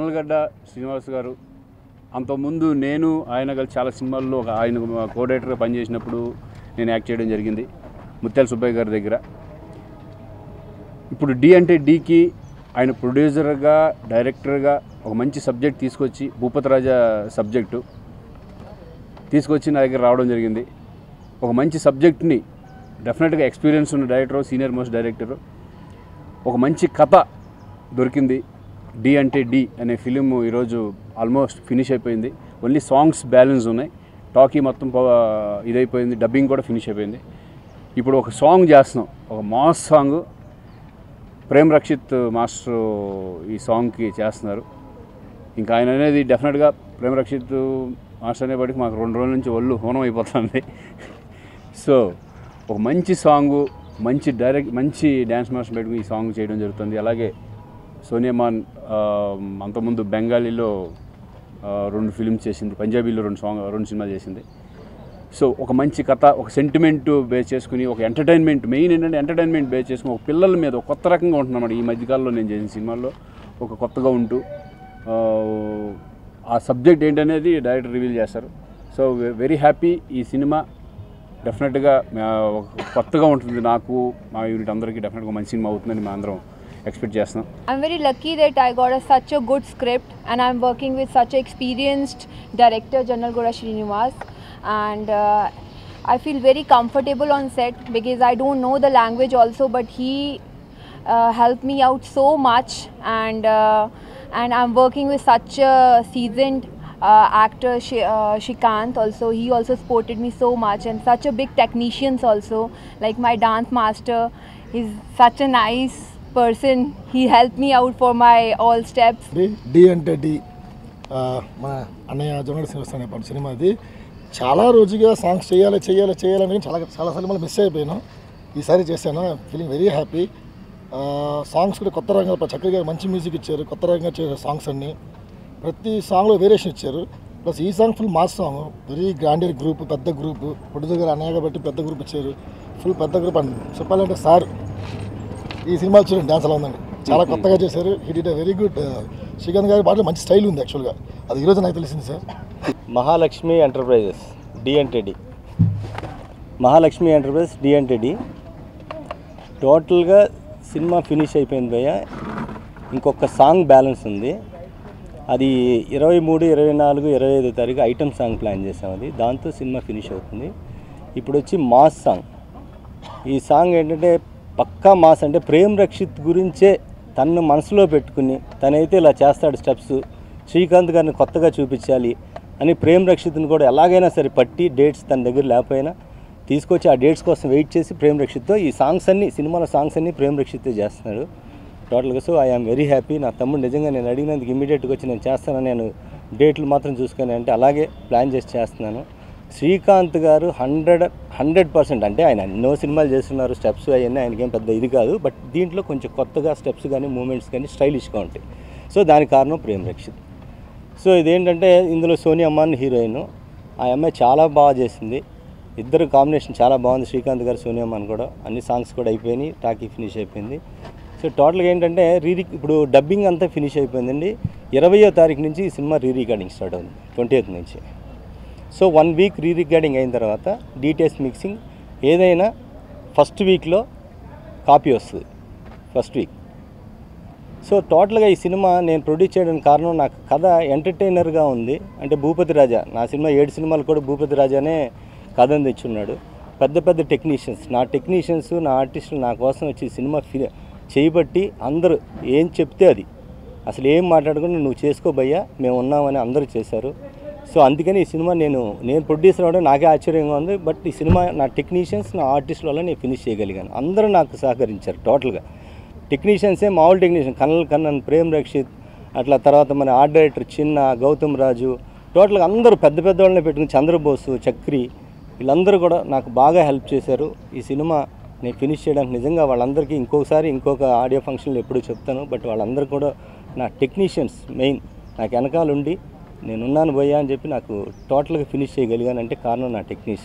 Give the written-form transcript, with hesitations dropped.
జొన్నలగడ్డ శ్రీనివాస్ గారు అంతకుముందు నేను ఆయన కలిసి చాలా సినిమాల్లో ఆయన కోఆర్డినేటర్గా పనిచేసినప్పుడు నేను యాక్ట్ చేయడం జరిగింది ముత్యాల సుబ్బయ్య గారి దగ్గర. ఇప్పుడు డి అంటే డీకి ఆయన ప్రొడ్యూసర్గా డైరెక్టర్గా ఒక మంచి సబ్జెక్ట్ తీసుకొచ్చి భూపతి రాజా సబ్జెక్టు తీసుకొచ్చి నా దగ్గర రావడం జరిగింది. ఒక మంచి సబ్జెక్ట్ని డెఫినెట్గా ఎక్స్పీరియన్స్ ఉన్న డైరెక్టర్, సీనియర్ మోస్ట్ డైరెక్టరు, ఒక మంచి కథ దొరికింది. డి అంటే డి అనే ఫిలిం ఈరోజు ఆల్మోస్ట్ ఫినిష్ అయిపోయింది. ఓన్లీ సాంగ్స్ బ్యాలెన్స్ ఉన్నాయి. టాకీ మొత్తం ఇదైపోయింది. డబ్బింగ్ కూడా ఫినిష్ అయిపోయింది. ఇప్పుడు ఒక సాంగ్ చేస్తున్నాం, ఒక mass song. Prem Rakshith master ఈ సాంగ్కి చేస్తున్నారు. ఇంకా ఆయన అనేది డెఫినెట్గా ప్రేమ్ రక్షిత్ మాస్టర్ అనేప్పటికీ మాకు 2 రోజుల నుంచి ఒళ్ళు హోనం అయిపోతుంది. సో ఒక మంచి సాంగు, మంచి డ్యాన్స్ మాస్టర్ పెట్టుకుని ఈ సాంగ్ చేయడం జరుగుతుంది. అలాగే సోనియామాన్ అంతకుముందు బెంగాలీలో 2 ఫిల్మ్స్ చేసింది, పంజాబీలో 2 సినిమాలు చేసింది. సో ఒక మంచి కథ, ఒక సెంటిమెంట్ బేస్ చేసుకుని, ఒక ఎంటర్టైన్మెంట్, మెయిన్ ఏంటంటే ఎంటర్టైన్మెంట్ బేస్ చేసుకుని ఒక పిల్లల మీద ఒక కొత్త రకంగా ఉంటున్నమాట. ఈ మధ్యకాలంలో నేను చేసిన సినిమాల్లో ఒక కొత్తగా ఉంటూ ఆ సబ్జెక్ట్ ఏంటనేది డైరెక్టర్ రివీల్ చేస్తారు. So very happy. ఈ సినిమా డెఫినెట్గా కొత్తగా ఉంటుంది. నాకు మా యూనిట్ అందరికీ డెఫినెట్గా మంచి సినిమా అవుతుందని మా అందరం ఎక్స్పెక్ట్ చేస్తున్నాం. I'm very lucky that I got such a good script and I'm working with such an experienced director, Jonnalgoda Srinivas, and I feel very comfortable on set because I don't know the language also, but he helped me out so much, and I'm working with such a seasoned actor, Shrikant also. He also supported me so much, and such a big technicians also, like my dance master. He's such a nice person. He helped me out for my all steps. D అంటే D మన అన్నయ్య జొన్నగడ్డ శ్రీనివాస్ అనే cinema. అది చాలా రోజుగా songs చేయాలని చాలా సినిమాలు మిస్ అయిపోయాను. ఈసారి చేశాను. Feeling very happy. సాంగ్స్ కూడా కొత్త రంగంలో చక్కగా మంచి మ్యూజిక్ ఇచ్చారు. కొత్త రంగంగా చేసే సాంగ్స్ అన్నీ ప్రతి సాంగ్లో వేరియేషన్ ఇచ్చారు. ప్లస్ ఈ song full mass song, very granted group, పెద్ద గ్రూప్. ప్రొడ్యూసర్ గారు అన్నయ్య కాబట్టి పెద్ద గ్రూప్ ఇచ్చారు. ఫుల్ పెద్ద గ్రూప్ అండి. చెప్పాలంటే సార్ ఈ సినిమా చూడండి, డ్యాన్స్ ఎలా ఉందండి, చాలా కొత్తగా చేశారు. He did a very good. Srikanth గారి పాటలో మంచి స్టైల్ ఉంది యాక్చువల్గా. అది ఈరోజు నాకు తెలిసింది సార్. మహాలక్ష్మి ఎంటర్ప్రైజెస్ డి అంటే డి. మహాలక్ష్మి ఎంటర్ప్రైజెస్ డి అంటే డి. టోటల్గా సినిమా ఫినిష్ అయిపోయింది భయ్య. ఇంకొక సాంగ్ బ్యాలెన్స్ ఉంది. అది 23, 24, 25 తారీఖు ఐటమ్ సాంగ్ ప్లాన్ చేసాం. అది దాంతో సినిమా ఫినిష్ అవుతుంది. ఇప్పుడు వచ్చి మాస్ సాంగ్. ఈ సాంగ్ ఏంటంటే పక్కా మాస్. అంటే ప్రేమ్ రక్షిత్ గురించే తనను మనసులో పెట్టుకుని తనైతే ఇలా చేస్తాడు స్టెప్స్, శ్రీకాంత్ గారిని కొత్తగా చూపించాలి అని ప్రేమ్ రక్షిత్ని కూడా ఎలాగైనా సరే పట్టి డేట్స్ తన దగ్గర లేకపోయినా తీసుకొచ్చి ఆ డేట్స్ కోసం వెయిట్ చేసి ప్రేమ్ రక్షిత్తో ఈ సాంగ్స్ అన్నీ, సినిమాలో సాంగ్స్ అన్నీ ప్రేమ్ రక్షిత్తే చేస్తున్నాడు టోటల్గా. So I'm very happy. నా తమ్ముడు నిజంగా నేను అడిగినందుకు ఇమీడియట్గా వచ్చి నేను చేస్తానని, నేను డేట్లు మాత్రం చూసుకొని అంటే అలాగే ప్లాన్ చేసి చేస్తున్నాను. శ్రీకాంత్ గారు 100% అంటే ఆయన ఎన్నో సినిమాలు చేస్తున్నారు, స్టెప్స్ అవన్నీ ఆయనకేం పెద్ద ఇది కాదు. బట్ దీంట్లో కొంచెం కొత్తగా స్టెప్స్ కానీ మూమెంట్స్ కానీ స్టైలిష్గా ఉంటాయి. సో దానికి కారణం ప్రేమ్ రక్షిత్. సో ఇదేంటంటే ఇందులో సోనియామాన్ హీరోయిన్. ఆ అమ్మాయి చాలా బాగా చేసింది. ఇద్దరు కాంబినేషన్ చాలా బాగుంది. శ్రీకాంత్ గారు, సోనియామాన్ కూడా. అన్ని సాంగ్స్ కూడా అయిపోయినాయి. టాకీ ఫినిష్ అయిపోయింది. సో టోటల్గా ఏంటంటే ఇప్పుడు డబ్బింగ్ అంతా ఫినిష్ అయిపోయిందండి. 20వ తారీఖు నుంచి ఈ సినిమా రికార్డింగ్ స్టార్ట్ అవుతుంది, 20th నుంచి. సో 1 వీక్ రికార్డింగ్ అయిన తర్వాత డీటెయిల్స్ మిక్సింగ్ ఏదైనా ఫస్ట్ వీక్లో కాపీ వస్తుంది, ఫస్ట్ వీక్. సో టోటల్గా ఈ సినిమా నేను ప్రొడ్యూస్ చేయడానికి కారణం నాకు కథ ఎంటర్టైనర్గా ఉంది. అంటే భూపతి రాజా, నా సినిమా 7 సినిమాలు కూడా భూపతి రాజానే కథను తెచ్చున్నాడు. పెద్ద టెక్నీషియన్స్, నా ఆర్టిస్టులు నా కోసం వచ్చి సినిమా చేయబట్టి అందరూ ఏం చెప్తే అది, అసలు ఏం మాట్లాడుకుని నువ్వు చేసుకోబయ్యా మేము ఉన్నామని అందరూ చేశారు. సో అందుకని ఈ సినిమా నేను ప్రొడ్యూసర్ అవ్వడం నాకే ఆశ్చర్యంగా ఉంది. బట్ ఈ సినిమా నా టెక్నీషియన్స్, నా ఆర్టిస్టుల వల్ల నేను ఫినిష్ చేయగలిగాను. అందరూ నాకు సహకరించారు. టోటల్గా టెక్నీషియన్సే, మామూలు టెక్నీషియన్ కన్నన్, ప్రేమ్ రక్షిత్, అట్లా తర్వాత మన ఆర్ట్ డైరెక్టర్ చిన్న, గౌతమ్ రాజు, టోటల్గా అందరూ పెద్ద వాళ్ళని పెట్టుకుని చంద్రబోసు, చక్రి, వీళ్ళందరూ కూడా నాకు బాగా హెల్ప్ చేశారు. ఈ సినిమా నేను ఫినిష్ చేయడానికి నిజంగా వాళ్ళందరికీ ఇంకొక ఆడియో ఫంక్షన్లో ఎప్పుడూ చెప్తాను. బట్ వాళ్ళందరూ కూడా నా టెక్నీషియన్స్ మెయిన్ నాకు వెనకాలండి నేనున్నాను భయ్యా అని చెప్పి నాకు టోటల్గా ఫినిష్ చేయగలిగానంటే కారణం నా టెక్నీషియన్.